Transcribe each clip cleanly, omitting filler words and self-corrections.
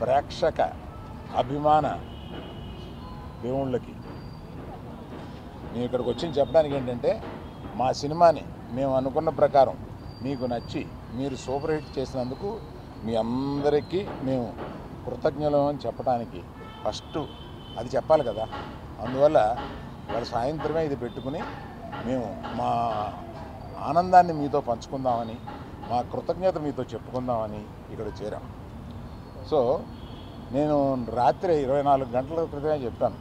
ప్రేక్షక అభిమాన దేవుళ్ళకి నేను ఇక్కడికి వచ్చి చెప్పడానికి ఏంటంటే మా సినిమాని మేము అనుకున్న ప్రకారం మీకు నచ్చి మీరు సూపర్ హిట్ చేసినందుకు మీ అందరికీ మేము కృతజ్ఞులం అని చెప్పడానికి ఫస్ట్ అది చెప్పాలి కదా. అందువల్ల వాళ్ళ సాయంత్రమే ఇది పెట్టుకుని మేము మా ఆనందాన్ని మీతో పంచుకుందామని మా కృతజ్ఞత మీతో చెప్పుకుందామని ఇక్కడ చేరాం. సో నేను రాత్రి 24 గంటల క్రితమే చెప్పాను,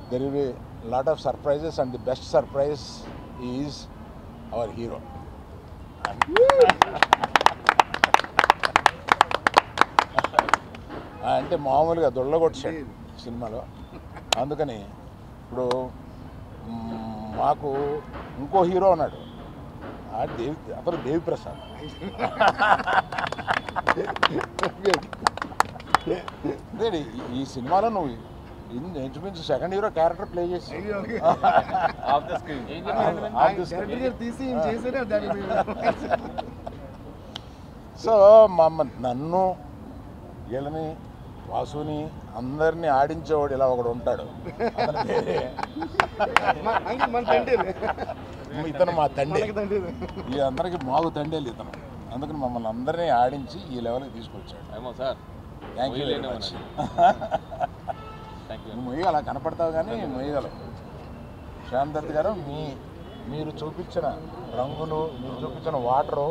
there will be lot of surprises and the best surprise is our hero. అంటే మామూలుగా దొళ్ళగొట్టాడు సినిమాలో. అందుకని ఇప్పుడు మాకు ఇంకో హీరో ఉన్నాడు, అతను దేవిప్రసాద్. ఈ సినిమాలో నువ్వు ఇంచుమించు సెకండ్ హీరో క్యారెక్టర్ ప్లే చేసి సో నన్ను వీళ్ళని వాసుని అందరినీ ఆడించేవాడు ఇలా ఒకడు ఉంటాడు. ఇతను మా తండ్రి, ఈ అందరికి మాకు తండ్రి ఇతను. అందుకని మమ్మల్ని అందరినీ ఆడించి ఈ లెవెల్కి తీసుకొచ్చాడు. Thank you very much. నువ్వు మొయ్యగల కనపడతావు కానీ మొయ్యగలవు. శ్యామ్ దత్ గారు మీరు చూపించిన రంగులు, మీరు చూపించిన వాటరు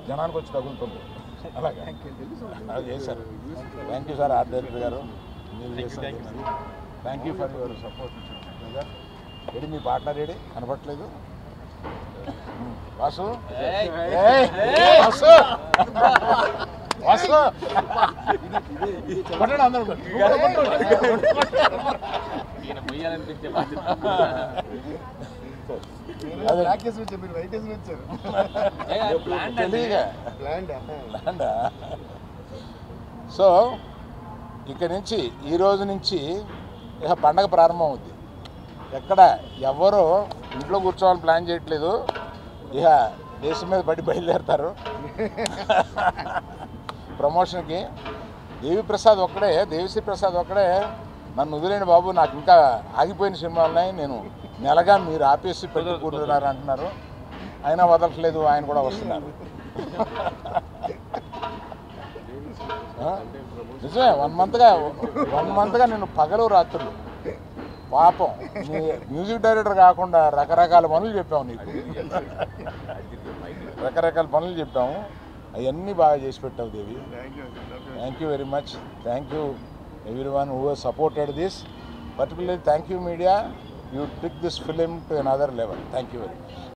జనానికి వచ్చి తగులుతుంది. అలాగే అది చేశారు. Thank you sir art director గారు, మీరు చేశారు. Thank you for your support. AD me partner AD కనపడట్లేదు? వాసు వాసు వాసు కొట్టండి అందరూ. సో ఇక్కడి నుంచి ఈ రోజు నుంచి ఇక పండగ ప్రారంభం అవుద్ది. ఎక్కడ ఎవరు ఇంట్లో కూర్చోవాలని ప్లాన్ చేయట్లేదు, ఇక దేశం మీద పడి బయలుదేరుతారు ప్రమోషన్కి. దేవిప్రసాద్ ఒక్కడే, దేవిశ్రీ ప్రసాద్ ఒక్కడే నన్ను వదిలేండి బాబు, నాకు ఇంకా ఆగిపోయిన సినిమాలు ఉన్నాయి, నేను నెలగా మీరు ఆపేసి పెట్టి కూర్చున్నారు అంటున్నారు. అయినా వదలట్లేదు, ఆయన కూడా వస్తున్నారు. నిజమే, 1 మంత్గా నేను పగలు రాత్రులు పాపం మ్యూజిక్ డైరెక్టర్ కాకుండా రకరకాల పనులు చెప్పాము నీకు, రకరకాల పనులు చెప్పాము, అవన్నీ బాగా చేసి పెట్టావు Devi. Thank you very much. Thank you everyone who has supported this. Particularly thank you media, you took this film to another level. Thank you very much.